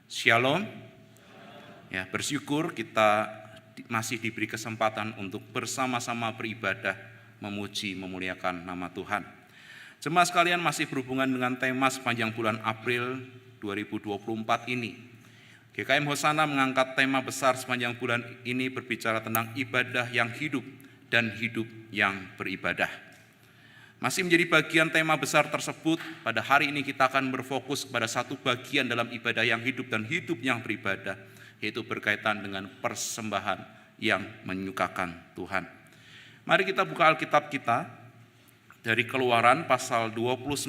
Shalom. Ya, bersyukur kita masih diberi kesempatan untuk bersama-sama beribadah, memuji, memuliakan nama Tuhan. Jemaat sekalian, masih berhubungan dengan tema sepanjang bulan April 2024 ini. GKM Hosana mengangkat tema besar sepanjang bulan ini berbicara tentang ibadah yang hidup dan hidup yang beribadah. Masih menjadi bagian tema besar tersebut, pada hari ini kita akan berfokus pada satu bagian dalam ibadah yang hidup dan hidup yang beribadah, yaitu berkaitan dengan persembahan yang menyukakan Tuhan. Mari kita buka Alkitab kita dari Keluaran pasal 29.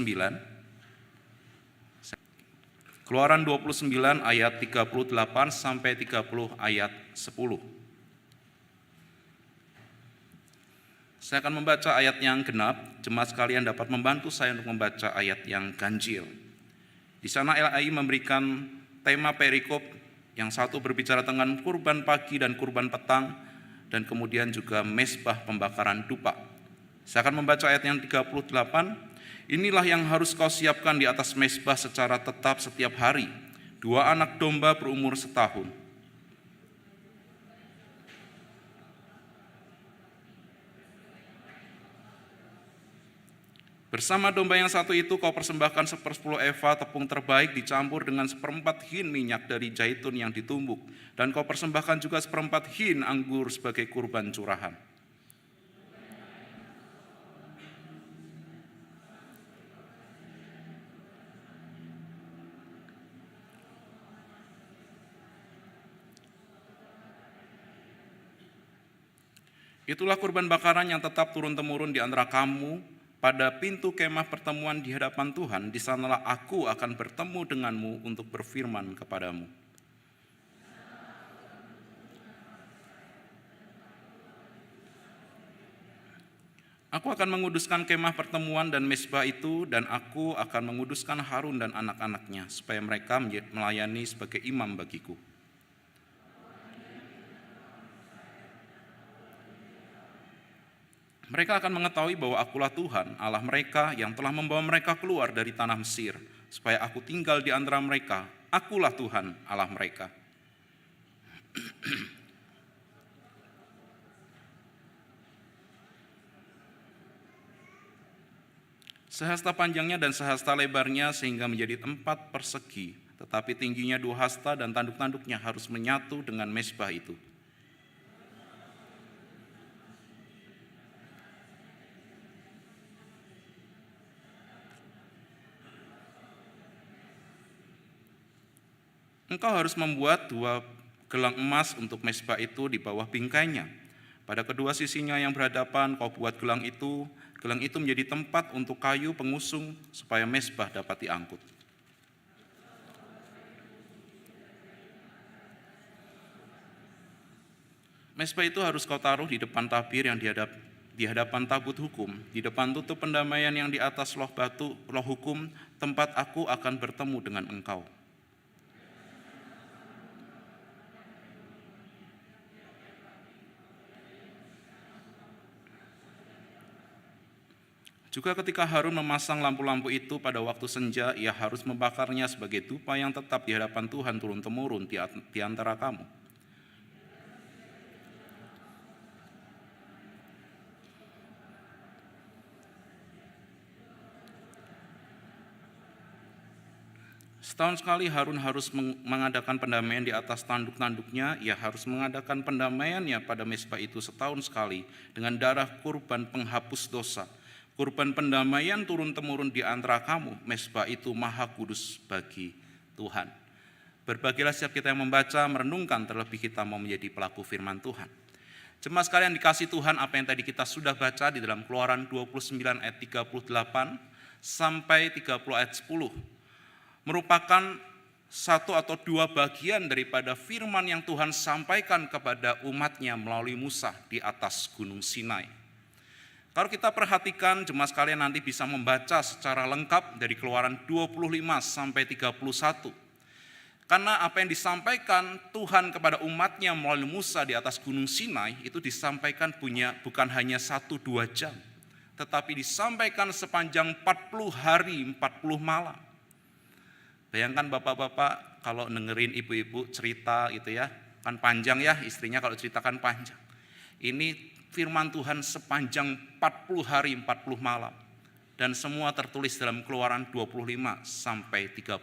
Keluaran 29 ayat 38 sampai 30 ayat 10. Saya akan membaca ayat yang genap, jemaat sekalian dapat membantu saya untuk membaca ayat yang ganjil. Di sana LAI memberikan tema perikop, yang satu berbicara tentang kurban pagi dan kurban petang, dan kemudian juga mezbah pembakaran dupa. Saya akan membaca ayat yang 38, inilah yang harus kau siapkan di atas mezbah secara tetap setiap hari, 2 anak domba berumur setahun. Bersama domba yang satu itu kau persembahkan 1/10 eva tepung terbaik dicampur dengan 1/4 hin minyak dari zaitun yang ditumbuk, dan kau persembahkan juga 1/4 hin anggur sebagai kurban curahan. Itulah kurban bakaran yang tetap turun-temurun di antara kamu. Pada pintu kemah pertemuan di hadapan Tuhan, di sanalah aku akan bertemu denganmu untuk berfirman kepadamu. Aku akan menguduskan kemah pertemuan dan mezbah itu, dan aku akan menguduskan Harun dan anak-anaknya, supaya mereka melayani sebagai imam bagiku. Mereka akan mengetahui bahwa akulah Tuhan, Allah mereka yang telah membawa mereka keluar dari tanah Mesir, supaya aku tinggal di antara mereka. Akulah Tuhan, Allah mereka. Sehasta panjangnya dan sehasta lebarnya sehingga menjadi 4 persegi, tetapi tingginya 2 hasta dan tanduk-tanduknya harus menyatu dengan mezbah itu. Engkau harus membuat 2 gelang emas untuk mezbah itu di bawah bingkainya. Pada kedua sisinya yang berhadapan kau buat gelang itu menjadi tempat untuk kayu pengusung supaya mezbah dapat diangkut. Mezbah itu harus kau taruh di depan tabir yang di hadapan tabut hukum, di depan tutup pendamaian yang di atas loh batu, loh hukum, tempat aku akan bertemu dengan engkau. Juga ketika Harun memasang lampu-lampu itu pada waktu senja, ia harus membakarnya sebagai dupa yang tetap di hadapan Tuhan turun-temurun di antara kamu. Setahun sekali Harun harus mengadakan pendamaian di atas tanduk-tanduknya. Ia harus mengadakan pendamaiannya pada mezbah itu setahun sekali dengan darah kurban penghapus dosa. Kurban pendamaian turun-temurun di antara kamu, mezbah itu maha kudus bagi Tuhan. Berbahagialah setiap kita yang membaca, merenungkan, terlebih kita mau menjadi pelaku firman Tuhan. Jemaat sekalian dikasih Tuhan, apa yang tadi kita sudah baca di dalam Keluaran 29 ayat 38 sampai 30 ayat 10 merupakan 1 atau 2 bagian daripada firman yang Tuhan sampaikan kepada umatnya melalui Musa di atas Gunung Sinai. Kalau kita perhatikan, jemaat sekalian nanti bisa membaca secara lengkap dari Keluaran 25 sampai 31. Karena apa yang disampaikan Tuhan kepada umatnya melalui Musa di atas Gunung Sinai itu disampaikan bukan hanya 1-2 jam, tetapi disampaikan sepanjang 40 hari 40 malam. Bayangkan bapak-bapak, kalau dengerin ibu-ibu cerita gitu ya, kan panjang ya istrinya kalau ceritakan panjang. Ini firman Tuhan sepanjang 40 hari 40 malam. Dan semua tertulis dalam Keluaran 25 sampai 31.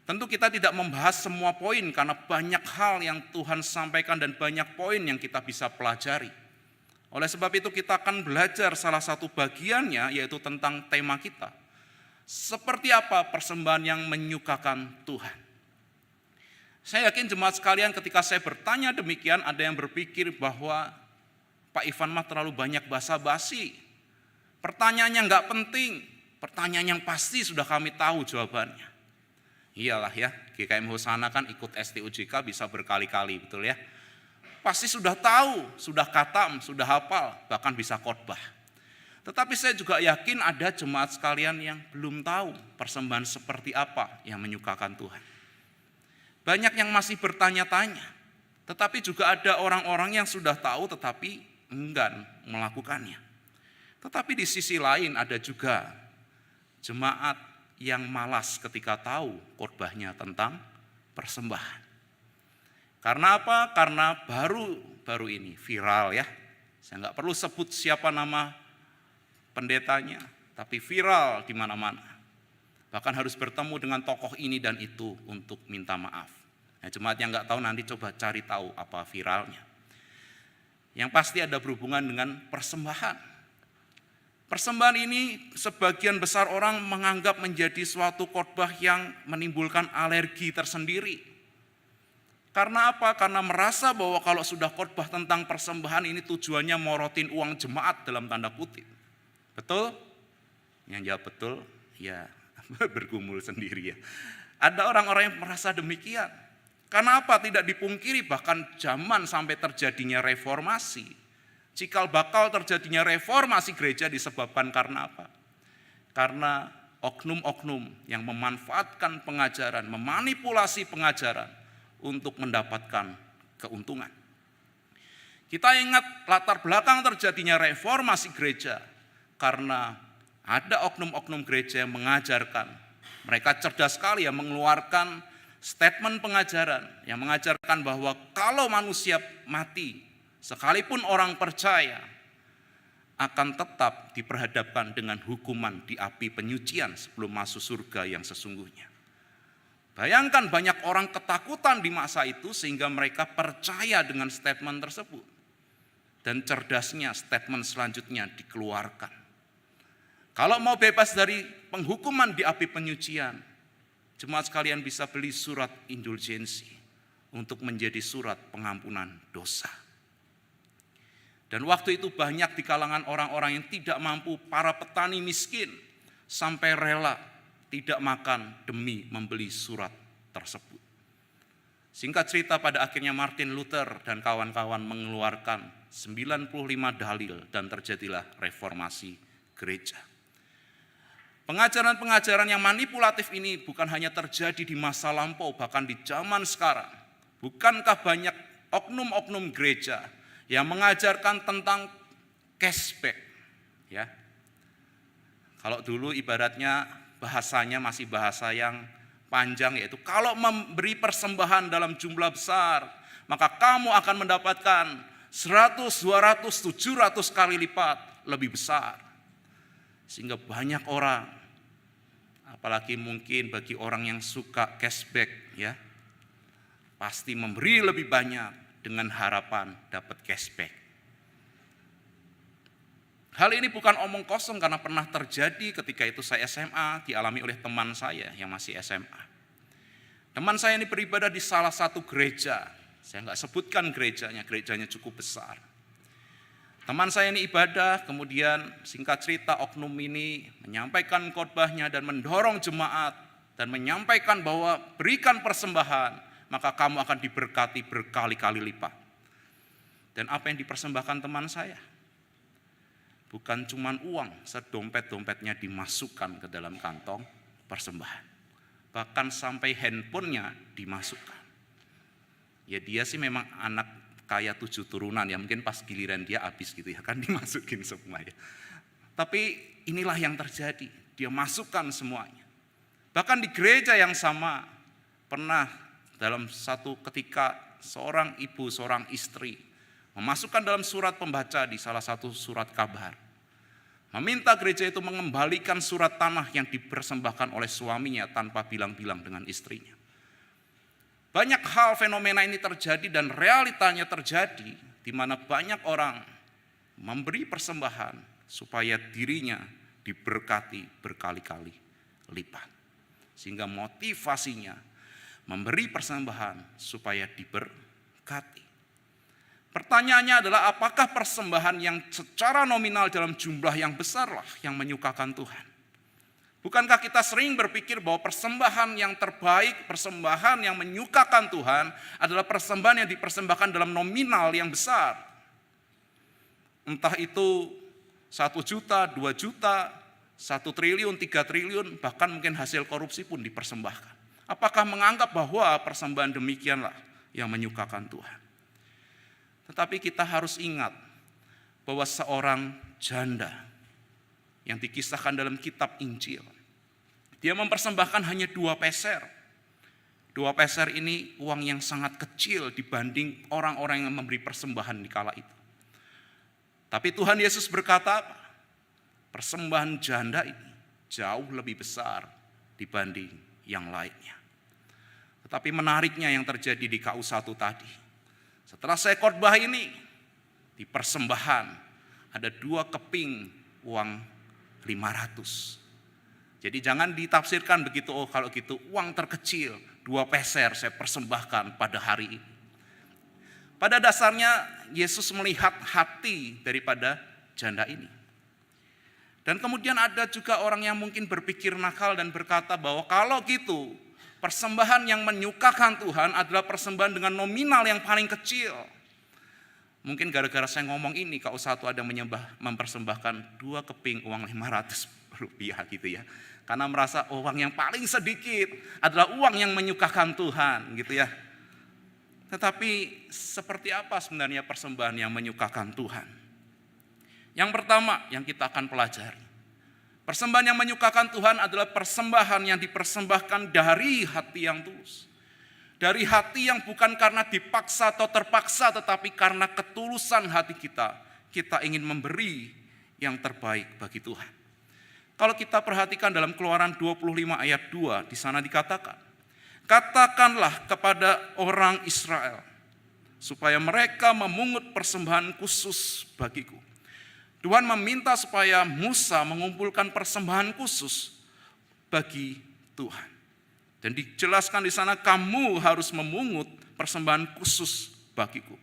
Tentu kita tidak membahas semua poin karena banyak hal yang Tuhan sampaikan dan banyak poin yang kita bisa pelajari. Oleh sebab itu kita akan belajar salah satu bagiannya yaitu tentang tema kita. Seperti apa persembahan yang menyukakan Tuhan. Saya yakin jemaat sekalian ketika saya bertanya demikian ada yang berpikir bahwa Pak Ivan mah terlalu banyak basa-basi. Pertanyaannya enggak penting, pertanyaan yang pasti sudah kami tahu jawabannya. Iyalah ya, GKM Hosana kan ikut STUJK bisa berkali-kali, betul ya. Pasti sudah tahu, sudah khatam, sudah hafal, bahkan bisa khotbah. Tetapi saya juga yakin ada jemaat sekalian yang belum tahu persembahan seperti apa yang menyukakan Tuhan. Banyak yang masih bertanya-tanya, tetapi juga ada orang-orang yang sudah tahu tetapi enggan melakukannya. Tetapi di sisi lain ada juga jemaat yang malas ketika tahu khotbahnya tentang persembahan. Karena apa? Karena baru ini viral ya. Saya nggak perlu sebut siapa nama pendetanya, tapi viral di mana-mana. Bahkan harus bertemu dengan tokoh ini dan itu untuk minta maaf. Nah, jemaat yang nggak tahu nanti coba cari tahu apa viralnya. Yang pasti ada berhubungan dengan persembahan. Persembahan ini sebagian besar orang menganggap menjadi suatu khotbah yang menimbulkan alergi tersendiri. Karena apa? Karena merasa bahwa kalau sudah khotbah tentang persembahan ini tujuannya morotin uang jemaat dalam tanda kutip. Betul? Yang jawab betul, ya bergumul sendiri ya. Ada orang-orang yang merasa demikian. Karena apa? Tidak dipungkiri bahkan zaman sampai terjadinya reformasi. Cikal bakal terjadinya reformasi gereja disebabkan karena apa? Karena oknum-oknum yang memanfaatkan pengajaran, memanipulasi pengajaran untuk mendapatkan keuntungan. Kita ingat latar belakang terjadinya reformasi gereja karena ada oknum-oknum gereja yang mengajarkan. Mereka cerdas sekali ya mengeluarkan statement pengajaran yang mengajarkan bahwa kalau manusia mati, sekalipun orang percaya, akan tetap diperhadapkan dengan hukuman di api penyucian sebelum masuk surga yang sesungguhnya. Bayangkan banyak orang ketakutan di masa itu sehingga mereka percaya dengan statement tersebut. Dan cerdasnya statement selanjutnya dikeluarkan. Kalau mau bebas dari penghukuman di api penyucian, jemaat sekalian bisa beli surat indulgensi untuk menjadi surat pengampunan dosa. Dan waktu itu banyak di kalangan orang-orang yang tidak mampu, para petani miskin, sampai rela tidak makan demi membeli surat tersebut. Singkat cerita pada akhirnya Martin Luther dan kawan-kawan mengeluarkan 95 dalil dan terjadilah reformasi gereja. Pengajaran-pengajaran yang manipulatif ini bukan hanya terjadi di masa lampau, bahkan di zaman sekarang. Bukankah banyak oknum-oknum gereja yang mengajarkan tentang cashback? Ya. Kalau dulu ibaratnya bahasanya masih bahasa yang panjang, yaitu kalau memberi persembahan dalam jumlah besar, maka kamu akan mendapatkan 100, 200, 700 kali lipat lebih besar. Sehingga banyak orang, apalagi mungkin bagi orang yang suka cashback ya, pasti memberi lebih banyak dengan harapan dapat cashback. Hal ini bukan omong kosong karena pernah terjadi ketika itu saya SMA, dialami oleh teman saya yang masih SMA. Teman saya ini beribadah di salah satu gereja. Saya nggak sebutkan gerejanya cukup besar. Teman saya ini ibadah, kemudian singkat cerita oknum ini menyampaikan khotbahnya dan mendorong jemaat dan menyampaikan bahwa berikan persembahan, maka kamu akan diberkati berkali-kali lipat. Dan apa yang dipersembahkan teman saya? Bukan cuma uang, sedompet-dompetnya dimasukkan ke dalam kantong persembahan. Bahkan sampai handphonenya dimasukkan. Ya dia sih memang anak kaya 7 turunan ya, mungkin pas giliran dia habis gitu ya, kan dimasukin semua ya. Tapi inilah yang terjadi, dia masukkan semuanya. Bahkan di gereja yang sama, pernah dalam satu ketika seorang ibu, seorang istri memasukkan dalam surat pembaca di salah satu surat kabar, meminta gereja itu mengembalikan surat tanah yang dipersembahkan oleh suaminya tanpa bilang-bilang dengan istrinya. Banyak hal fenomena ini terjadi dan realitanya terjadi di mana banyak orang memberi persembahan supaya dirinya diberkati berkali-kali lipat. Sehingga motivasinya memberi persembahan supaya diberkati. Pertanyaannya adalah apakah persembahan yang secara nominal dalam jumlah yang besarlah yang menyukakan Tuhan? Bukankah kita sering berpikir bahwa persembahan yang terbaik, persembahan yang menyukakan Tuhan adalah persembahan yang dipersembahkan dalam nominal yang besar? Entah itu 1 juta, 2 juta, 1 triliun, 3 triliun, bahkan mungkin hasil korupsi pun dipersembahkan. Apakah menganggap bahwa persembahan demikianlah yang menyukakan Tuhan? Tetapi kita harus ingat bahwa seorang janda yang dikisahkan dalam kitab Injil, dia mempersembahkan hanya 2 peser. 2 peser ini uang yang sangat kecil dibanding orang-orang yang memberi persembahan di kala itu. Tapi Tuhan Yesus berkata apa? Persembahan janda ini jauh lebih besar dibanding yang lainnya. Tetapi menariknya yang terjadi di KU1 tadi, setelah saya khotbah ini, di persembahan ada 2 keping uang 500. Jadi jangan ditafsirkan begitu, oh kalau gitu uang terkecil 2 peser saya persembahkan pada hari ini. Pada dasarnya Yesus melihat hati daripada janda ini. Dan kemudian ada juga orang yang mungkin berpikir nakal dan berkata bahwa kalau gitu persembahan yang menyukakan Tuhan adalah persembahan dengan nominal yang paling kecil. Mungkin gara-gara saya ngomong ini, KU1 ada mempersembahkan 2 keping uang 500 rupiah gitu ya. Karena merasa uang yang paling sedikit adalah uang yang menyukakan Tuhan gitu ya. Tetapi seperti apa sebenarnya persembahan yang menyukakan Tuhan? Yang pertama yang kita akan pelajari, persembahan yang menyukakan Tuhan adalah persembahan yang dipersembahkan dari hati yang tulus. Dari hati yang bukan karena dipaksa atau terpaksa, tetapi karena ketulusan hati kita. Kita ingin memberi yang terbaik bagi Tuhan. Kalau kita perhatikan dalam Keluaran 25 ayat 2, di sana dikatakan, katakanlah kepada orang Israel, supaya mereka memungut persembahan khusus bagiku. Tuhan meminta supaya Musa mengumpulkan persembahan khusus bagi Tuhan. Dan dijelaskan di sana, kamu harus memungut persembahan khusus bagiku.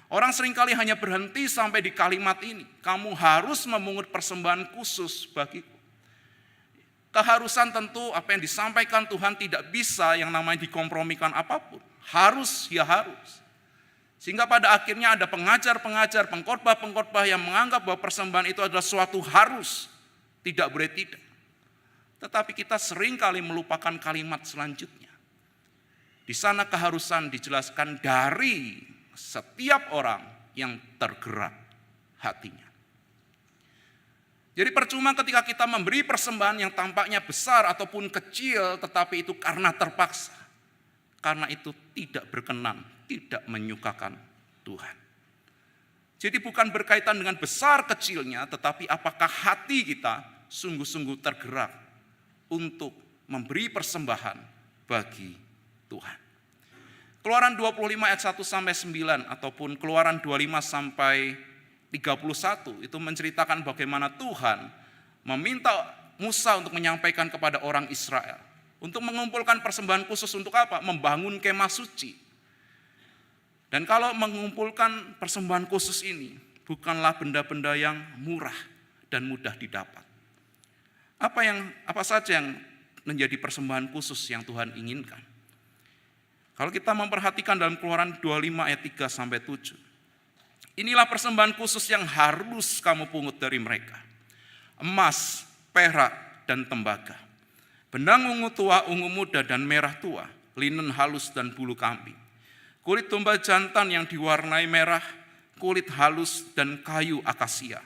Orang seringkali hanya berhenti sampai di kalimat ini, kamu harus memungut persembahan khusus bagiku. Keharusan tentu apa yang disampaikan Tuhan tidak bisa yang namanya dikompromikan apapun. Harus ya harus. Sehingga pada akhirnya ada pengajar-pengajar, pengkhotbah-pengkhotbah yang menganggap bahwa persembahan itu adalah suatu harus, tidak boleh tidak. Tetapi kita sering kali melupakan kalimat selanjutnya. Di sana keharusan dijelaskan dari setiap orang yang tergerak hatinya. Jadi percuma ketika kita memberi persembahan yang tampaknya besar ataupun kecil, tetapi itu karena terpaksa. Karena itu tidak berkenan, tidak menyukakan Tuhan. Jadi bukan berkaitan dengan besar kecilnya, tetapi apakah hati kita sungguh-sungguh tergerak untuk memberi persembahan bagi Tuhan. Keluaran 25 ayat 1 sampai 9 ataupun Keluaran 25 sampai 31 itu menceritakan bagaimana Tuhan meminta Musa untuk menyampaikan kepada orang Israel untuk mengumpulkan persembahan khusus untuk apa? Membangun kemah suci. Dan kalau mengumpulkan persembahan khusus ini bukanlah benda-benda yang murah dan mudah didapat. Apa saja yang menjadi persembahan khusus yang Tuhan inginkan? Kalau kita memperhatikan dalam Keluaran 25 ayat 3 sampai 7. Inilah persembahan khusus yang harus kamu pungut dari mereka. Emas, perak, dan tembaga. Benang ungu tua, ungu muda, dan merah tua. Linen halus dan bulu kambing. Kulit domba jantan yang diwarnai merah. Kulit halus dan kayu akasia.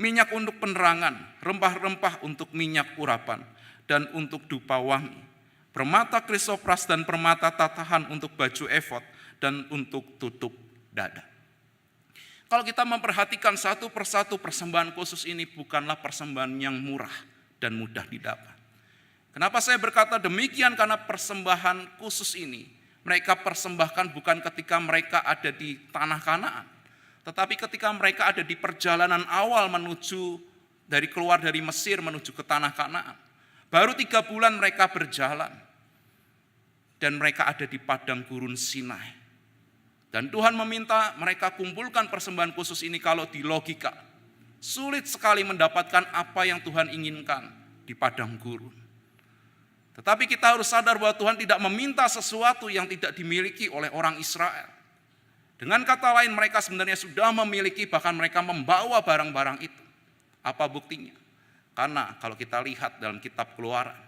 Minyak untuk penerangan, rempah-rempah untuk minyak urapan, dan untuk dupa wangi. permata krisopras dan permata tatahan untuk baju efod dan untuk tutup dada. Kalau kita memperhatikan satu persatu persembahan khusus ini bukanlah persembahan yang murah dan mudah didapat. Kenapa saya berkata demikian? Karena persembahan khusus ini mereka persembahkan bukan ketika mereka ada di tanah Kanaan, tetapi ketika mereka ada di perjalanan awal keluar dari Mesir menuju ke tanah Kanaan. Baru 3 bulan mereka berjalan dan mereka ada di padang gurun Sinai. Dan Tuhan meminta mereka kumpulkan persembahan khusus ini. Kalau di logika, sulit sekali mendapatkan apa yang Tuhan inginkan di padang gurun. Tetapi kita harus sadar bahwa Tuhan tidak meminta sesuatu yang tidak dimiliki oleh orang Israel. Dengan kata lain, mereka sebenarnya sudah memiliki, bahkan mereka membawa barang-barang itu. Apa buktinya? Karena kalau kita lihat dalam kitab Keluaran,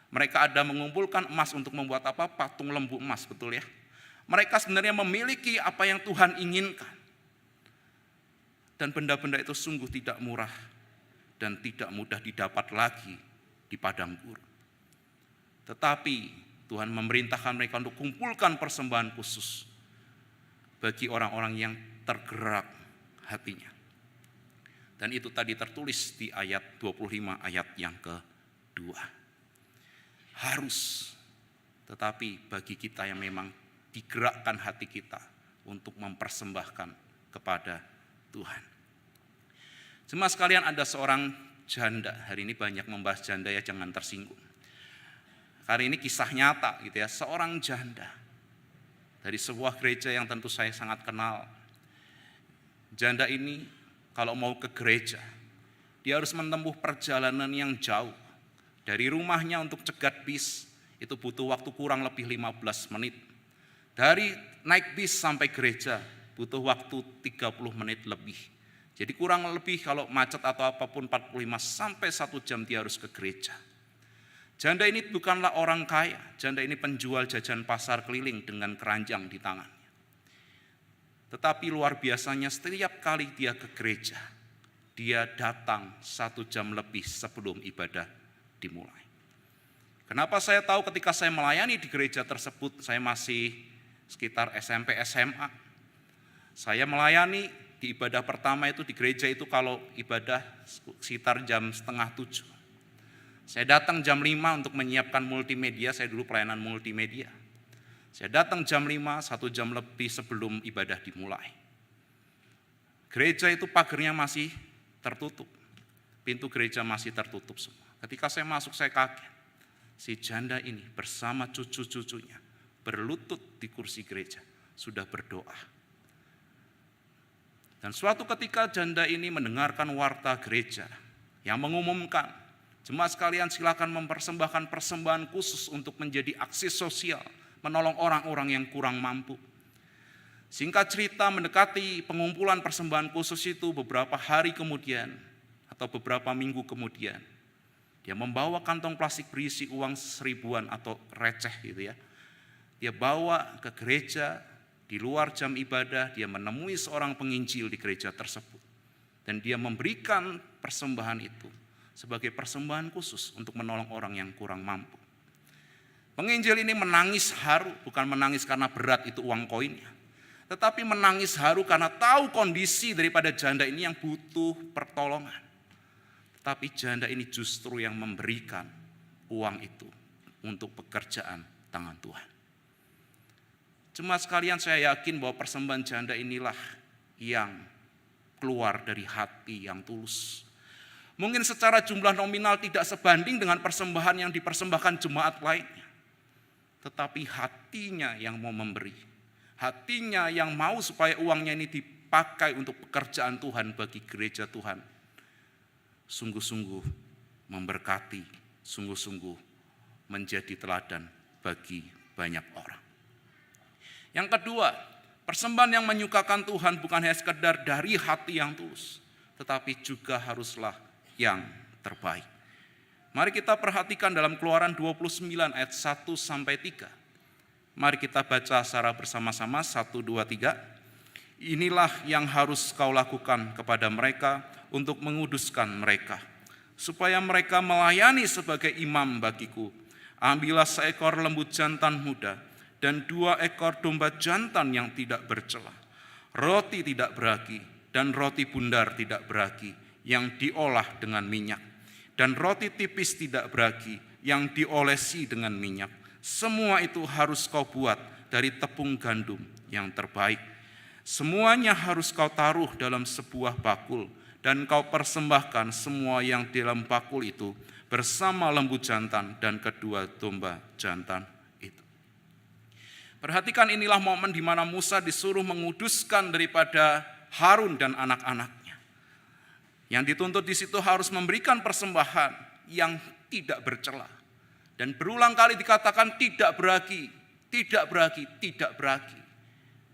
mereka ada mengumpulkan emas untuk membuat apa? Patung lembu emas, betul ya? Mereka sebenarnya memiliki apa yang Tuhan inginkan. Dan benda-benda itu sungguh tidak murah dan tidak mudah didapat lagi di padang gurun. Tetapi Tuhan memerintahkan mereka untuk kumpulkan persembahan khusus bagi orang-orang yang tergerak hatinya. Dan itu tadi tertulis di ayat 25 ayat yang kedua. Harus, tetapi bagi kita yang memang digerakkan hati kita untuk mempersembahkan kepada Tuhan. Jemaat sekalian, ada seorang janda. Hari ini banyak membahas janda ya, jangan tersinggung. Hari ini kisah nyata gitu ya, seorang janda dari sebuah gereja yang tentu saya sangat kenal. Janda ini kalau mau ke gereja, dia harus menempuh perjalanan yang jauh. Dari rumahnya untuk cegat bis, itu butuh waktu kurang lebih 15 menit. Dari naik bis sampai gereja butuh waktu 30 menit lebih. Jadi kurang lebih kalau macet atau apapun 45 sampai 1 jam dia harus ke gereja. Janda ini bukanlah orang kaya, janda ini penjual jajan pasar keliling dengan keranjang di tangannya. Tetapi luar biasanya setiap kali dia ke gereja, dia datang 1 jam lebih sebelum ibadah dimulai. Kenapa saya tahu? Ketika saya melayani di gereja tersebut, saya masih sekitar SMP SMA. Saya melayani di ibadah pertama itu di gereja itu kalau ibadah sekitar jam 6:30. Saya datang jam 5 untuk menyiapkan multimedia, saya dulu pelayanan multimedia. Saya datang jam 5, 1 jam lebih sebelum ibadah dimulai. Gereja itu pagarnya masih tertutup, pintu gereja masih tertutup semua. Ketika saya masuk saya kaget, si janda ini bersama cucu-cucunya berlutut di kursi gereja, sudah berdoa. Dan suatu ketika janda ini mendengarkan warta gereja yang mengumumkan, jemaat sekalian silakan mempersembahkan persembahan khusus untuk menjadi aksi sosial, menolong orang-orang yang kurang mampu. Singkat cerita, mendekati pengumpulan persembahan khusus itu beberapa hari kemudian atau beberapa minggu kemudian, dia membawa kantong plastik berisi uang 1000-an atau receh gitu ya. Dia bawa ke gereja, di luar jam ibadah, dia menemui seorang penginjil di gereja tersebut. Dan dia memberikan persembahan itu sebagai persembahan khusus untuk menolong orang yang kurang mampu. Penginjil ini menangis haru, bukan menangis karena berat itu uang koinnya. Tetapi menangis haru karena tahu kondisi daripada janda ini yang butuh pertolongan. Tetapi janda ini justru yang memberikan uang itu untuk pekerjaan tangan Tuhan. Jemaat sekalian, saya yakin bahwa persembahan janda inilah yang keluar dari hati yang tulus. Mungkin secara jumlah nominal tidak sebanding dengan persembahan yang dipersembahkan jemaat lainnya. Tetapi hatinya yang mau memberi. Hatinya yang mau supaya uangnya ini dipakai untuk pekerjaan Tuhan bagi gereja Tuhan. Sungguh-sungguh memberkati, sungguh-sungguh menjadi teladan bagi banyak orang. Yang kedua, persembahan yang menyukakan Tuhan bukan hanya sekedar dari hati yang tulus, tetapi juga haruslah yang terbaik. Mari kita perhatikan dalam Keluaran 29 ayat 1-3. Mari kita baca secara bersama-sama, 1, 2, 3. Inilah yang harus kau lakukan kepada mereka untuk menguduskan mereka, supaya mereka melayani sebagai imam bagiku. Ambillah seekor lembu jantan muda dan 2 ekor domba jantan yang tidak bercela, roti tidak beragi dan roti bundar tidak beragi yang diolah dengan minyak, dan roti tipis tidak beragi yang diolesi dengan minyak. Semua itu harus kau buat dari tepung gandum yang terbaik. Semuanya harus kau taruh dalam sebuah bakul, dan kau persembahkan semua yang di dalam bakul itu bersama lembu jantan dan kedua domba jantan itu. Perhatikan, inilah momen di mana Musa disuruh menguduskan daripada Harun dan anak-anaknya. Yang dituntut di situ harus memberikan persembahan yang tidak bercela. Dan berulang kali dikatakan tidak beragi, tidak beragi, tidak beragi.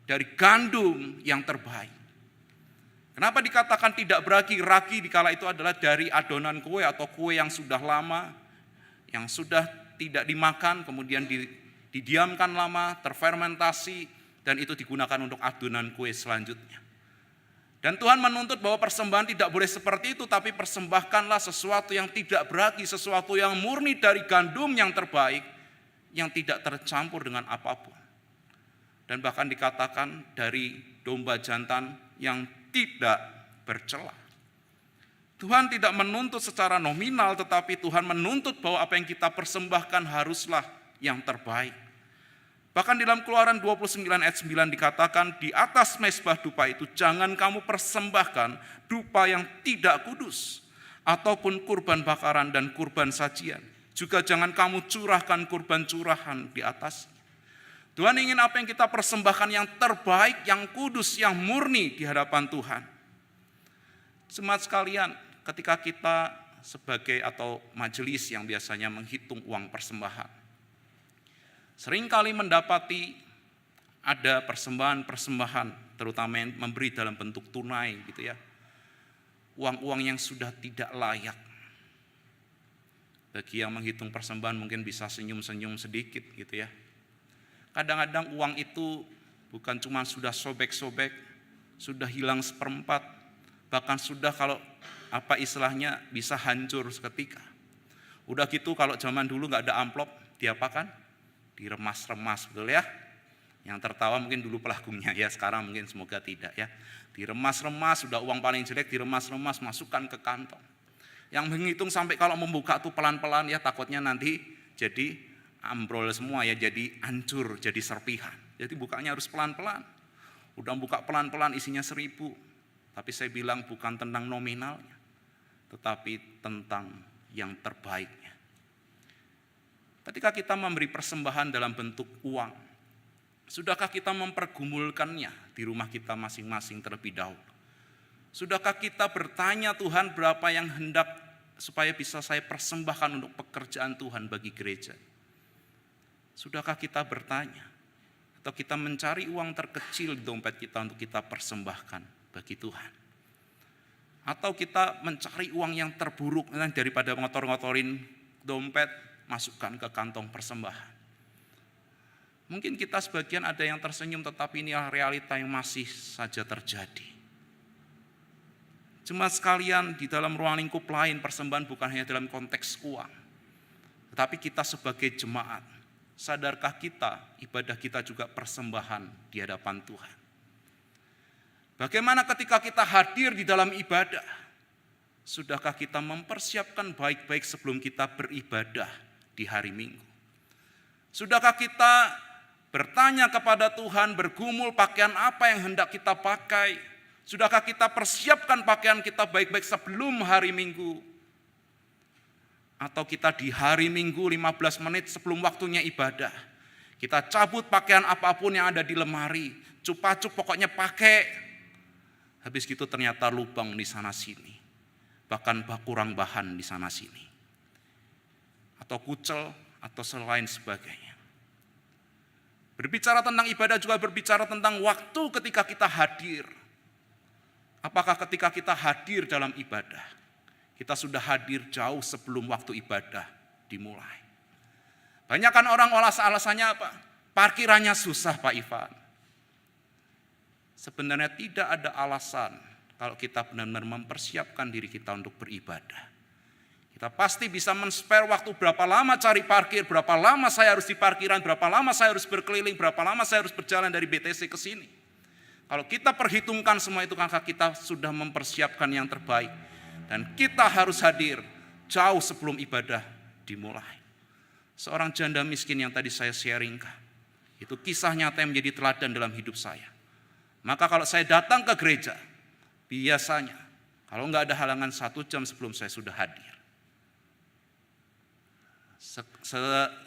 Dari gandum yang terbaik. Kenapa dikatakan tidak beragi? Ragi dikala itu adalah dari adonan kue atau kue yang sudah lama, yang sudah tidak dimakan, kemudian didiamkan lama, terfermentasi, dan itu digunakan untuk adonan kue selanjutnya. Dan Tuhan menuntut bahwa persembahan tidak boleh seperti itu, tapi persembahkanlah sesuatu yang tidak beragi, sesuatu yang murni dari gandum yang terbaik, yang tidak tercampur dengan apapun. Dan bahkan dikatakan dari domba jantan yang tidak bercela. Tuhan tidak menuntut secara nominal, tetapi Tuhan menuntut bahwa apa yang kita persembahkan haruslah yang terbaik. Bahkan di dalam Keluaran 29 ayat 9 dikatakan, di atas mezbah dupa itu jangan kamu persembahkan dupa yang tidak kudus, ataupun kurban bakaran dan kurban sajian. Juga jangan kamu curahkan kurban curahan di atas. Tuhan ingin apa yang kita persembahkan yang terbaik, yang kudus, yang murni di hadapan Tuhan. Jemaat sekalian, ketika kita sebagai atau majelis yang biasanya menghitung uang persembahan, seringkali mendapati ada persembahan-persembahan, terutama yang memberi dalam bentuk tunai gitu ya. Uang-uang yang sudah tidak layak. Bagi yang menghitung persembahan mungkin bisa senyum-senyum sedikit gitu ya. Kadang-kadang uang itu bukan cuma sudah sobek-sobek, sudah hilang seperempat, bahkan sudah kalau apa istilahnya bisa hancur seketika. Udah gitu kalau zaman dulu nggak ada amplop, diapakan? Diremas-remas, betul ya? Yang tertawa mungkin dulu pelagungnya ya, sekarang mungkin semoga tidak ya. Diremas-remas, sudah uang paling jelek diremas-remas, masukkan ke kantong. Yang menghitung sampai kalau membuka tuh pelan-pelan ya, takutnya nanti jadi ambrol semua ya, jadi hancur, jadi serpihan. Jadi bukanya harus pelan-pelan. Udah buka pelan-pelan isinya 1.000. Tapi saya bilang bukan tentang nominalnya, tetapi tentang yang terbaiknya. Ketika kita memberi persembahan dalam bentuk uang, sudahkah kita mempergumulkannya di rumah kita masing-masing terlebih dahulu? Sudahkah kita bertanya, Tuhan berapa yang hendak supaya bisa saya persembahkan untuk pekerjaan Tuhan bagi gereja? Sudahkah kita bertanya? Atau kita mencari uang terkecil di dompet kita untuk kita persembahkan bagi Tuhan? Atau kita mencari uang yang terburuk daripada ngotor-ngotorin dompet, masukkan ke kantong persembahan? Mungkin kita sebagian ada yang tersenyum, tetapi inilah realita yang masih saja terjadi. Jemaat sekalian, di dalam ruang lingkup lain persembahan bukan hanya dalam konteks uang, tetapi kita sebagai jemaat, sadarkah kita ibadah kita juga persembahan di hadapan Tuhan? Bagaimana ketika kita hadir di dalam ibadah? Sudahkah kita mempersiapkan baik-baik sebelum kita beribadah di hari Minggu? Sudahkah kita bertanya kepada Tuhan, bergumul pakaian apa yang hendak kita pakai? Sudahkah kita persiapkan pakaian kita baik-baik sebelum hari Minggu? Atau kita di hari Minggu 15 menit sebelum waktunya ibadah, kita cabut pakaian apapun yang ada di lemari, cup-cup pokoknya pakai. Habis gitu ternyata lubang di sana sini, bahkan kurang bahan di sana sini, atau kucel atau selain sebagainya. Berbicara tentang ibadah juga berbicara tentang waktu ketika kita hadir. Apakah ketika kita hadir dalam ibadah, kita sudah hadir jauh sebelum waktu ibadah dimulai? Banyak kan orang alasannya apa? Parkirannya susah Pak Ivan. Sebenarnya tidak ada alasan kalau kita benar-benar mempersiapkan diri kita untuk beribadah. Kita pasti bisa men-spare waktu berapa lama cari parkir, berapa lama saya harus di parkiran, berapa lama saya harus berkeliling, berapa lama saya harus berjalan dari BTC ke sini. Kalau kita perhitungkan semua itu, maka kita sudah mempersiapkan yang terbaik. Dan kita harus hadir jauh sebelum ibadah dimulai. Seorang janda miskin yang tadi saya sharingkan, itu kisah nyata yang menjadi teladan dalam hidup saya. Maka kalau saya datang ke gereja, biasanya kalau nggak ada halangan 1 jam sebelum saya sudah hadir.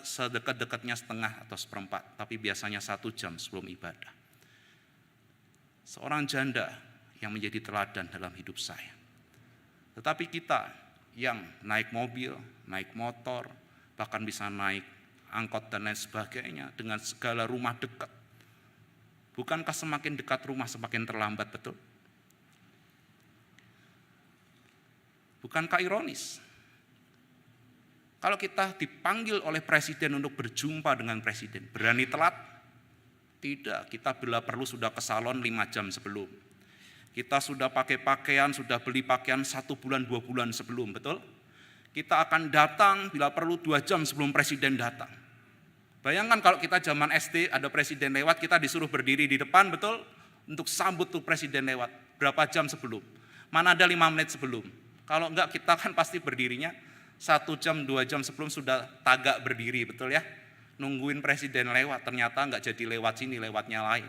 Sedekat-dekatnya setengah atau seperempat, tapi biasanya 1 jam sebelum ibadah. Seorang janda yang menjadi teladan dalam hidup saya. Tetapi kita yang naik mobil, naik motor, bahkan bisa naik angkot dan lain sebagainya dengan segala rumah dekat. Bukankah semakin dekat rumah semakin terlambat, betul? Bukankah ironis? Kalau kita dipanggil oleh presiden untuk berjumpa dengan presiden, berani telat? Tidak, kita bila perlu sudah ke salon 5 jam sebelum. Kita sudah pakai pakaian, sudah beli pakaian 1 bulan, 2 bulan sebelum, betul? Kita akan datang bila perlu 2 jam sebelum presiden datang. Bayangkan kalau kita zaman SD ada presiden lewat, kita disuruh berdiri di depan, betul? Untuk sambut tuh presiden lewat, berapa jam sebelum? Mana ada 5 menit sebelum? Kalau enggak kita kan pasti berdirinya 1 jam, 2 jam sebelum sudah tagak berdiri, betul ya? Nungguin presiden lewat, ternyata enggak jadi lewat sini, lewatnya lain.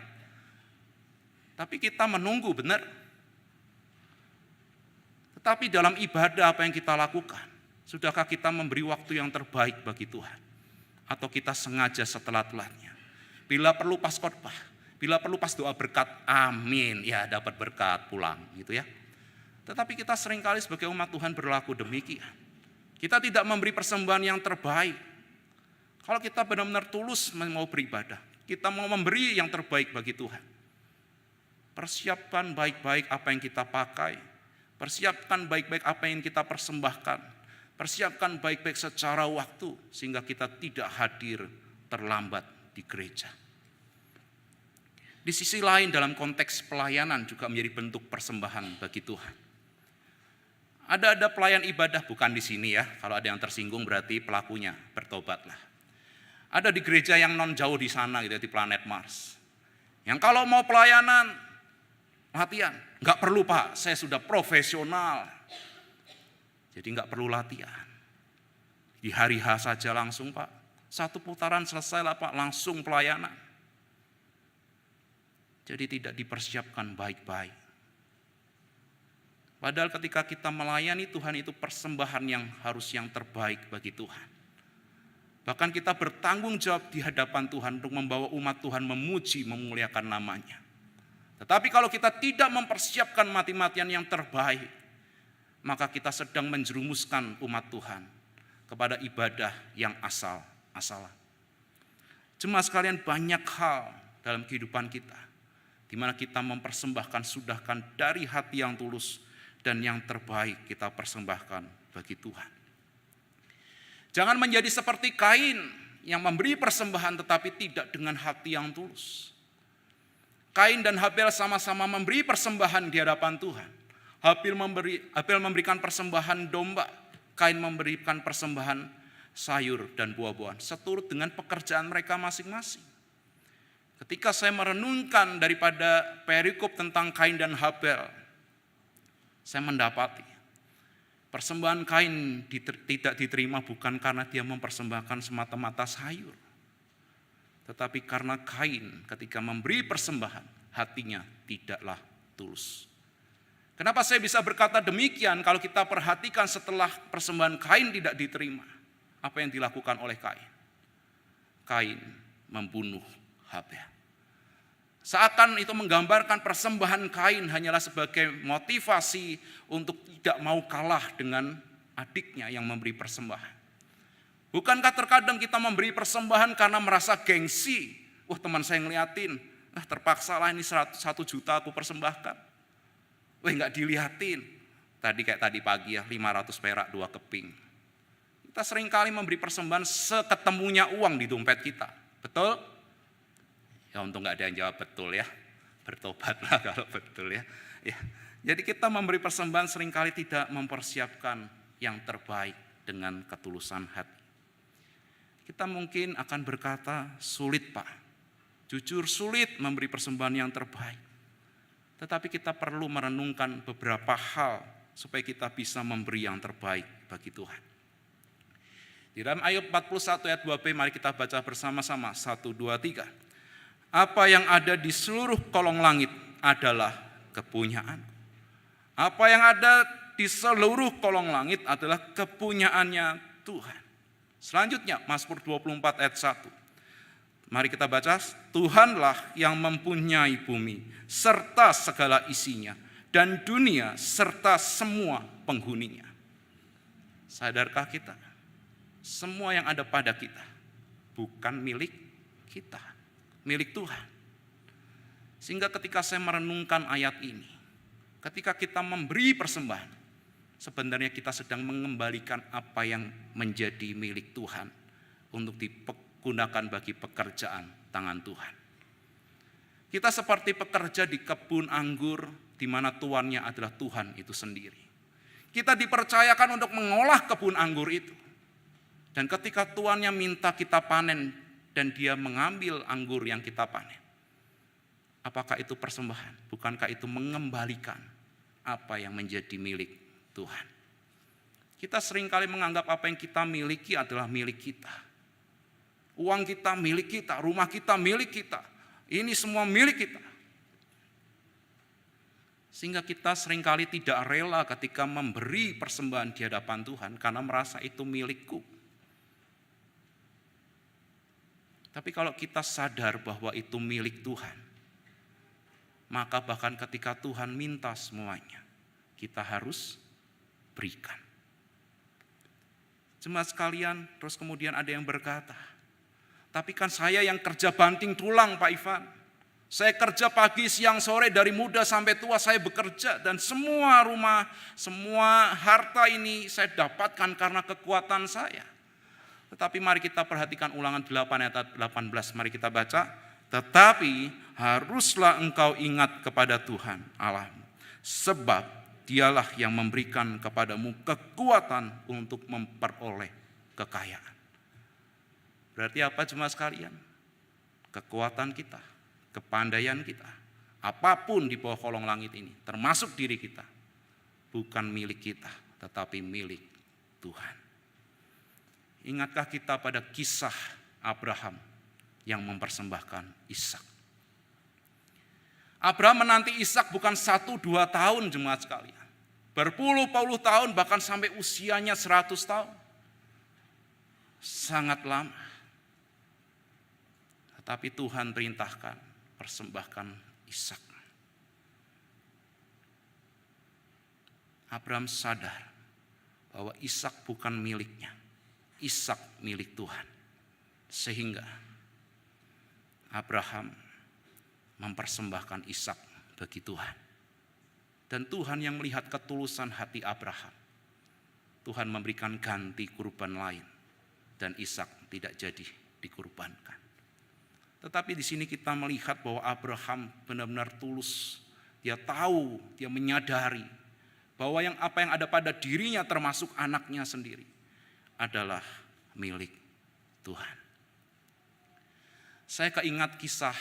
Tapi kita menunggu, benar? Tetapi dalam ibadah apa yang kita lakukan? Sudahkah kita memberi waktu yang terbaik bagi Tuhan? Atau kita sengaja setelah-telahnya? Bila perlu pas khotbah, bila perlu pas doa berkat, amin, ya dapat berkat pulang, gitu ya. Tetapi kita seringkali sebagai umat Tuhan berlaku demikian. Kita tidak memberi persembahan yang terbaik. Kalau kita benar-benar tulus mau beribadah, kita mau memberi yang terbaik bagi Tuhan. Persiapkan baik-baik apa yang kita pakai, persiapkan baik-baik apa yang kita persembahkan, persiapkan baik-baik secara waktu, sehingga kita tidak hadir terlambat di gereja. Di sisi lain dalam konteks pelayanan juga menjadi bentuk persembahan bagi Tuhan. Ada pelayan ibadah, bukan di sini ya. Kalau ada yang tersinggung berarti pelakunya, bertobatlah. Ada di gereja yang non jauh di sana gitu, di planet Mars. Yang kalau mau pelayanan, latihan. Enggak perlu Pak, saya sudah profesional. Jadi enggak perlu latihan. Di hari H saja langsung Pak. 1 putaran selesai lah Pak, langsung pelayanan. Jadi tidak dipersiapkan baik-baik. Padahal ketika kita melayani Tuhan itu persembahan yang harus yang terbaik bagi Tuhan. Bahkan kita bertanggung jawab di hadapan Tuhan untuk membawa umat Tuhan memuji, memuliakan namanya. Tetapi kalau kita tidak mempersiapkan mati-matian yang terbaik, maka kita sedang menjerumuskan umat Tuhan kepada ibadah yang asal-asalan. Jemaat sekalian, banyak hal dalam kehidupan kita di mana kita mempersembahkan, sudahkan dari hati yang tulus, dan yang terbaik kita persembahkan bagi Tuhan. Jangan menjadi seperti Kain yang memberi persembahan tetapi tidak dengan hati yang tulus. Kain dan Habel sama-sama memberi persembahan di hadapan Tuhan. Habel memberikan persembahan domba, Kain memberikan persembahan sayur dan buah-buahan, seturut dengan pekerjaan mereka masing-masing. Ketika saya merenungkan daripada perikop tentang Kain dan Habel, saya mendapati persembahan Kain tidak diterima bukan karena dia mempersembahkan semata-mata sayur. Tetapi karena Kain ketika memberi persembahan, hatinya tidaklah tulus. Kenapa saya bisa berkata demikian? Kalau kita perhatikan setelah persembahan Kain tidak diterima, apa yang dilakukan oleh Kain? Kain membunuh Habel. Seakan itu menggambarkan persembahan Kain hanyalah sebagai motivasi untuk tidak mau kalah dengan adiknya yang memberi persembahan. Bukankah terkadang kita memberi persembahan karena merasa gengsi? Wah, teman saya ngeliatin, terpaksa lah ini 1 juta aku persembahkan. Wah, enggak dilihatin. Kayak tadi pagi ya, 500 perak 2 keping. Kita seringkali memberi persembahan seketemunya uang di dompet kita. Betul? Ya untung gak ada yang jawab betul ya. Bertobatlah kalau betul ya. Jadi kita memberi persembahan seringkali tidak mempersiapkan yang terbaik dengan ketulusan hati. Kita mungkin akan berkata, sulit Pak, jujur sulit memberi persembahan yang terbaik. Tetapi kita perlu merenungkan beberapa hal supaya kita bisa memberi yang terbaik bagi Tuhan. Di dalam Ayub 41 ayat 2b, mari kita baca bersama-sama, 1, 2, 3. Apa yang ada di seluruh kolong langit adalah kepunyaan. Apa yang ada di seluruh kolong langit adalah kepunyaannya Tuhan. Selanjutnya, Mazmur 24 ayat 1. Mari kita baca, Tuhanlah yang mempunyai bumi serta segala isinya, dan dunia serta semua penghuninya. Sadarkah kita? Semua yang ada pada kita bukan milik kita, milik Tuhan. Sehingga ketika saya merenungkan ayat ini, ketika kita memberi persembahan, sebenarnya kita sedang mengembalikan apa yang menjadi milik Tuhan untuk digunakan bagi pekerjaan tangan Tuhan. Kita seperti pekerja di kebun anggur di mana tuannya adalah Tuhan itu sendiri. Kita dipercayakan untuk mengolah kebun anggur itu. Dan ketika tuannya minta kita panen dan dia mengambil anggur yang kita panen, apakah itu persembahan? Bukankah itu mengembalikan apa yang menjadi milik Tuhan? Kita seringkali menganggap apa yang kita miliki adalah milik kita. Uang kita milik kita, rumah kita milik kita. Ini semua milik kita. Sehingga kita seringkali tidak rela ketika memberi persembahan di hadapan Tuhan karena merasa itu milikku. Tapi kalau kita sadar bahwa itu milik Tuhan, maka bahkan ketika Tuhan minta semuanya, kita harus berikan. Jemaat sekalian, terus kemudian ada yang berkata, tapi kan saya yang kerja banting tulang Pak Ivan. Saya kerja pagi, siang, sore, dari muda sampai tua saya bekerja. Dan semua rumah, semua harta ini saya dapatkan karena kekuatan saya. Tetapi mari kita perhatikan Ulangan 8 ayat 18, mari kita baca. Tetapi haruslah engkau ingat kepada Tuhan Allahmu, sebab dialah yang memberikan kepadamu kekuatan untuk memperoleh kekayaan. Berarti apa jemaat sekalian? Kekuatan kita, kepandaian kita, apapun di bawah kolong langit ini, termasuk diri kita, bukan milik kita, tetapi milik Tuhan. Ingatkah kita pada kisah Abraham yang mempersembahkan Ishak? Abraham menanti Ishak bukan 1-2 tahun jemaat sekalian. Berpuluh-puluh tahun, bahkan sampai usianya 100 tahun. Sangat lama. Tetapi Tuhan perintahkan, persembahkan Ishak. Abraham sadar bahwa Ishak bukan miliknya. Ishak milik Tuhan. Sehingga Abraham mempersembahkan Ishak bagi Tuhan. Dan Tuhan yang melihat ketulusan hati Abraham, Tuhan memberikan ganti kurban lain. Dan Ishak tidak jadi dikurbankan. Tetapi di sini kita melihat bahwa Abraham benar-benar tulus. Dia tahu, dia menyadari bahwa apa yang ada pada dirinya termasuk anaknya sendiri adalah milik Tuhan. Saya keingat kisah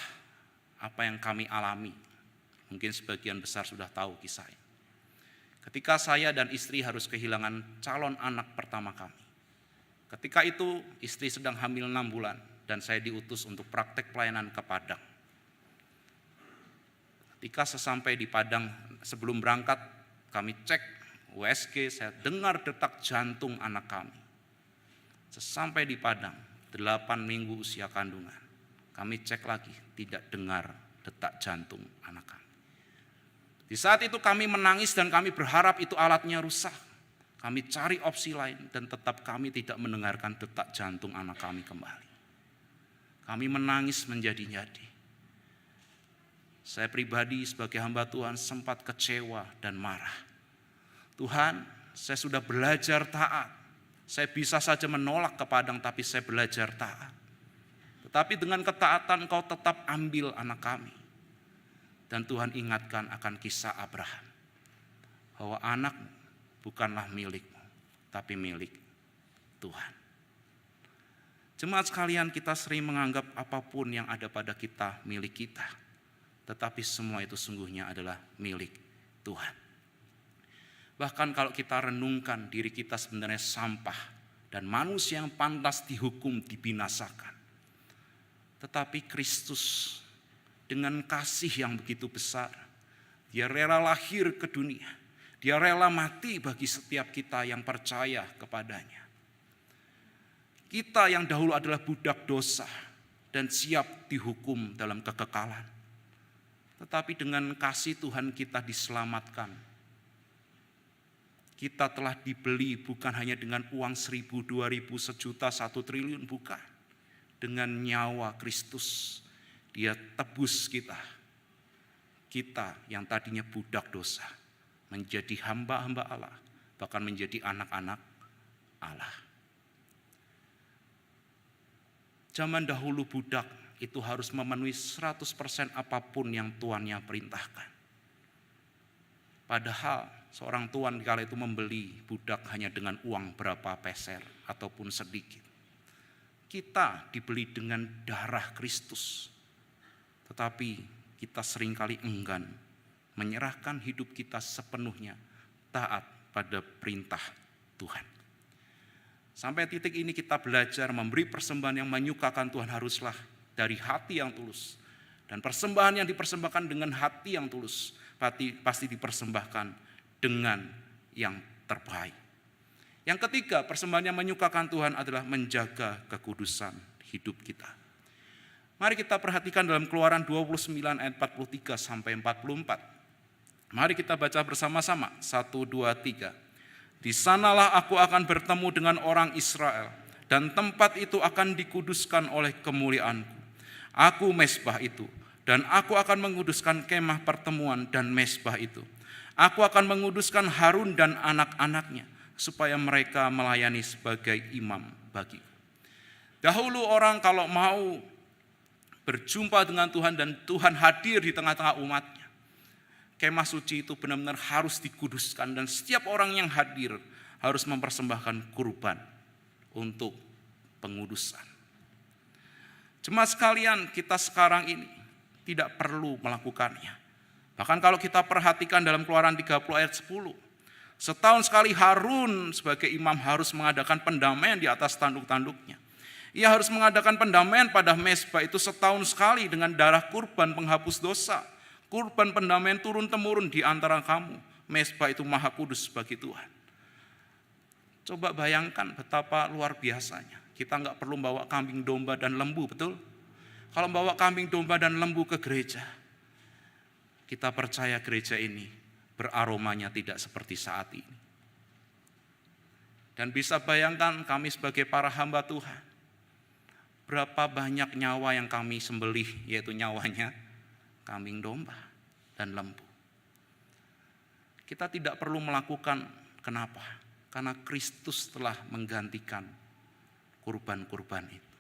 apa yang kami alami. Mungkin sebagian besar sudah tahu kisah ini. Ketika saya dan istri harus kehilangan calon anak pertama kami. Ketika itu istri sedang hamil 6 bulan dan saya diutus untuk praktek pelayanan ke Padang. Ketika sesampai di Padang, sebelum berangkat kami cek USG, saya dengar detak jantung anak kami. Sesampai di Padang, 8 minggu usia kandungan, kami cek lagi, tidak dengar detak jantung anak kami. Di saat itu kami menangis dan kami berharap itu alatnya rusak. Kami cari opsi lain dan tetap kami tidak mendengarkan detak jantung anak kami kembali. Kami menangis menjadi-jadi. Saya pribadi sebagai hamba Tuhan sempat kecewa dan marah. Tuhan, saya sudah belajar taat. Saya bisa saja menolak ke Padang, tapi saya belajar taat. Tetapi dengan ketaatan Engkau tetap ambil anak kami. Dan Tuhan ingatkan akan kisah Abraham. Bahwa anakmu bukanlah milikmu, tapi milik Tuhan. Jemaat sekalian, kita sering menganggap apapun yang ada pada kita milik kita. Tetapi semua itu sungguhnya adalah milik Tuhan. Bahkan kalau kita renungkan, diri kita sebenarnya sampah dan manusia yang pantas dihukum, dibinasakan. Tetapi Kristus dengan kasih yang begitu besar, dia rela lahir ke dunia. Dia rela mati bagi setiap kita yang percaya kepadanya. Kita yang dahulu adalah budak dosa dan siap dihukum dalam kekekalan. Tetapi dengan kasih Tuhan kita diselamatkan. Kita telah dibeli bukan hanya dengan uang 1.000, 2.000, 1 juta, 1 triliun, bukan. Dengan nyawa Kristus, dia tebus kita. Kita yang tadinya budak dosa, menjadi hamba-hamba Allah, bahkan menjadi anak-anak Allah. Zaman dahulu budak itu harus memenuhi 100% apapun yang tuannya perintahkan. Padahal seorang tuan kala itu membeli budak hanya dengan uang berapa peser ataupun sedikit. Kita dibeli dengan darah Kristus. Tetapi kita seringkali enggan menyerahkan hidup kita sepenuhnya taat pada perintah Tuhan. Sampai titik ini kita belajar memberi persembahan yang menyukakan Tuhan haruslah dari hati yang tulus. Dan persembahan yang dipersembahkan dengan hati yang tulus pasti dipersembahkan dengan yang terbaik. Yang ketiga, persembahan yang menyukakan Tuhan adalah menjaga kekudusan hidup kita. Mari kita perhatikan dalam Keluaran 29 ayat 43 sampai 44. Mari kita baca bersama-sama. 1, 2, 3. Di sanalah aku akan bertemu dengan orang Israel, dan tempat itu akan dikuduskan oleh kemuliaanku. Aku mezbah itu, dan aku akan menguduskan kemah pertemuan dan mezbah itu. Aku akan menguduskan Harun dan anak-anaknya, supaya mereka melayani sebagai imam bagiku. Dahulu orang kalau mau berjumpa dengan Tuhan dan Tuhan hadir di tengah-tengah umatnya, kemah suci itu benar-benar harus dikuduskan dan setiap orang yang hadir harus mempersembahkan kurban untuk pengudusan. Jemaat sekalian, kita sekarang ini tidak perlu melakukannya. Bahkan kalau kita perhatikan dalam Keluaran 30 ayat 10, setahun sekali Harun sebagai imam harus mengadakan pendamaian di atas tanduk-tanduknya. Ia harus mengadakan pendamaian pada mezbah itu setahun sekali dengan darah kurban penghapus dosa. Kurban pendamaian turun-temurun di antara kamu. Mezbah itu maha kudus bagi Tuhan. Coba bayangkan betapa luar biasanya. Kita nggak perlu bawa kambing domba dan lembu, betul? Kalau bawa kambing domba dan lembu ke gereja, kita percaya gereja ini beraromanya tidak seperti saat ini. Dan bisa bayangkan kami sebagai para hamba Tuhan, berapa banyak nyawa yang kami sembelih, yaitu nyawanya kambing domba dan lembu. Kita tidak perlu melakukan, kenapa? Karena Kristus telah menggantikan kurban-kurban itu.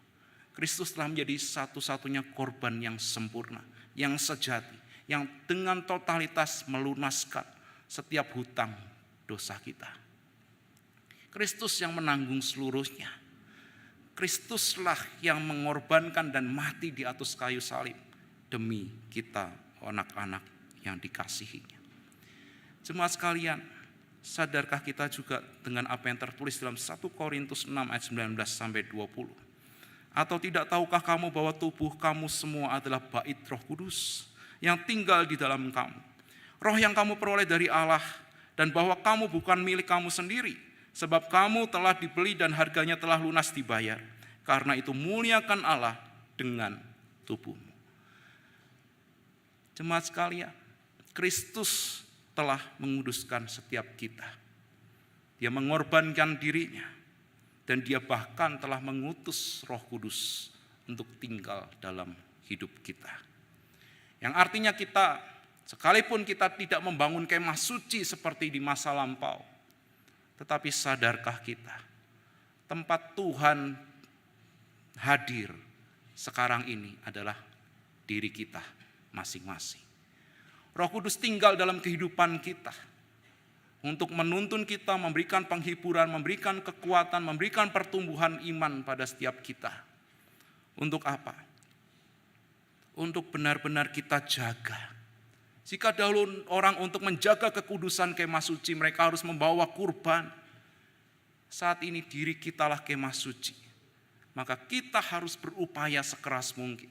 Kristus telah menjadi satu-satunya korban yang sempurna, yang sejati, yang dengan totalitas melunaskan setiap hutang dosa kita. Kristus yang menanggung seluruhnya. Kristuslah yang mengorbankan dan mati di atas kayu salib demi kita, anak-anak yang dikasihinya. Jemaat sekalian, sadarkah kita juga dengan apa yang tertulis dalam 1 Korintus 6 ayat 19 sampai 20? Atau tidak tahukah kamu bahwa tubuh kamu semua adalah bait Roh Kudus yang tinggal di dalam kamu? Roh yang kamu peroleh dari Allah, dan bahwa kamu bukan milik kamu sendiri, sebab kamu telah dibeli dan harganya telah lunas dibayar. Karena itu muliakan Allah dengan tubuhmu. Jemaat sekalian, Kristus telah menguduskan setiap kita. Dia mengorbankan dirinya, dan dia bahkan telah mengutus Roh Kudus untuk tinggal dalam hidup kita. Yang artinya kita, sekalipun kita tidak membangun kemah suci seperti di masa lampau, tetapi sadarkah kita, tempat Tuhan hadir sekarang ini adalah diri kita masing-masing. Roh Kudus tinggal dalam kehidupan kita. untuk menuntun kita, memberikan penghiburan, memberikan kekuatan, memberikan pertumbuhan iman pada setiap kita. Untuk apa? Untuk benar-benar kita jaga. Jika dahulu orang untuk menjaga kekudusan kemah suci, mereka harus membawa kurban. Saat ini diri kitalah kemah suci. Maka kita harus berupaya sekeras mungkin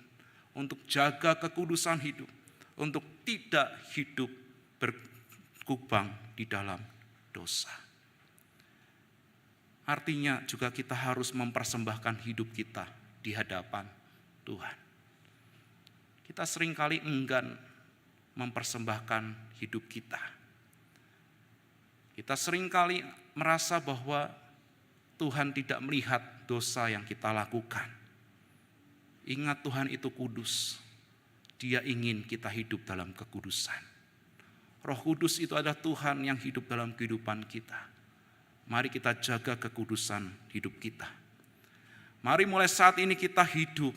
untuk jaga kekudusan hidup, untuk tidak hidup berkubang di dalam dosa. Artinya juga kita harus mempersembahkan hidup kita di hadapan Tuhan. Kita seringkali enggan mempersembahkan hidup kita. Kita seringkali merasa bahwa Tuhan tidak melihat dosa yang kita lakukan. Ingat, Tuhan itu kudus. Dia ingin kita hidup dalam kekudusan. Roh Kudus itu adalah Tuhan yang hidup dalam kehidupan kita. Mari kita jaga kekudusan hidup kita. Mari mulai saat ini kita hidup,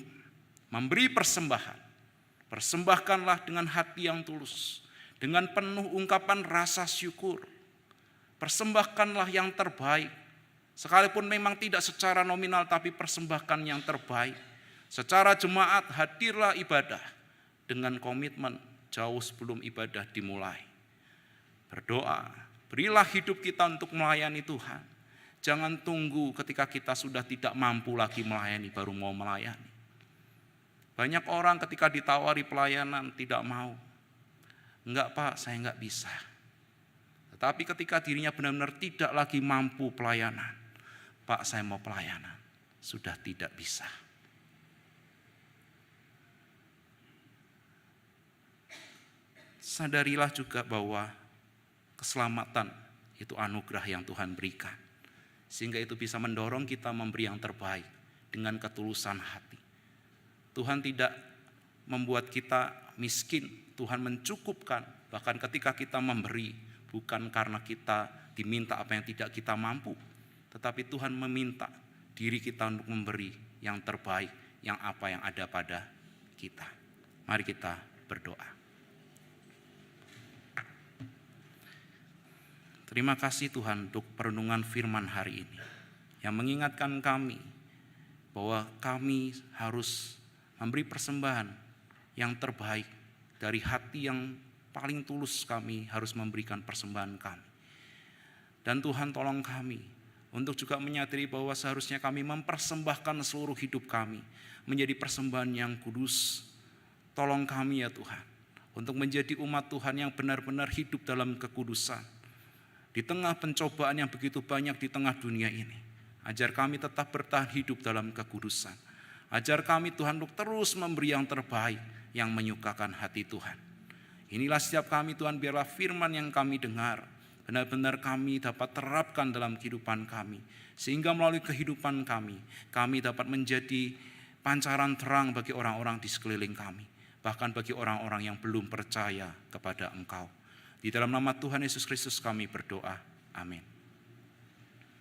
memberi persembahan. Persembahkanlah dengan hati yang tulus, dengan penuh ungkapan rasa syukur. Persembahkanlah yang terbaik. Sekalipun memang tidak secara nominal, tapi persembahkan yang terbaik. Secara jemaat hadirlah ibadah dengan komitmen jauh sebelum ibadah dimulai. Berdoa, berilah hidup kita untuk melayani Tuhan. Jangan tunggu ketika kita sudah tidak mampu lagi melayani baru mau melayani. Banyak orang ketika ditawari pelayanan tidak mau. Enggak Pak, saya enggak bisa. Tetapi ketika dirinya benar-benar tidak lagi mampu pelayanan, Pak, saya mau pelayanan, sudah tidak bisa. Sadarilah juga bahwa keselamatan itu anugerah yang Tuhan berikan. Sehingga itu bisa mendorong kita memberi yang terbaik dengan ketulusan hati. Tuhan tidak membuat kita miskin, Tuhan mencukupkan. Bahkan ketika kita memberi, bukan karena kita diminta apa yang tidak kita mampu, tetapi Tuhan meminta diri kita untuk memberi yang terbaik, yang apa yang ada pada kita. Mari kita berdoa. Terima kasih Tuhan untuk perenungan firman hari ini, yang mengingatkan kami bahwa kami harus memberi persembahan yang terbaik. Dari hati yang paling tulus kami harus memberikan persembahan kami. Dan Tuhan tolong kami untuk juga menyadari bahwa seharusnya kami mempersembahkan seluruh hidup kami menjadi persembahan yang kudus. Tolong kami ya Tuhan, untuk menjadi umat Tuhan yang benar-benar hidup dalam kekudusan. Di tengah pencobaan yang begitu banyak di tengah dunia ini, ajar kami tetap bertahan hidup dalam kekudusan. Ajar kami Tuhan untuk terus memberi yang terbaik yang menyukakan hati Tuhan. Inilah setiap kami Tuhan, biarlah firman yang kami dengar benar-benar kami dapat terapkan dalam kehidupan kami. Sehingga melalui kehidupan kami dapat menjadi pancaran terang bagi orang-orang di sekeliling kami. Bahkan bagi orang-orang yang belum percaya kepada Engkau. Di dalam nama Tuhan Yesus Kristus kami berdoa. Amin.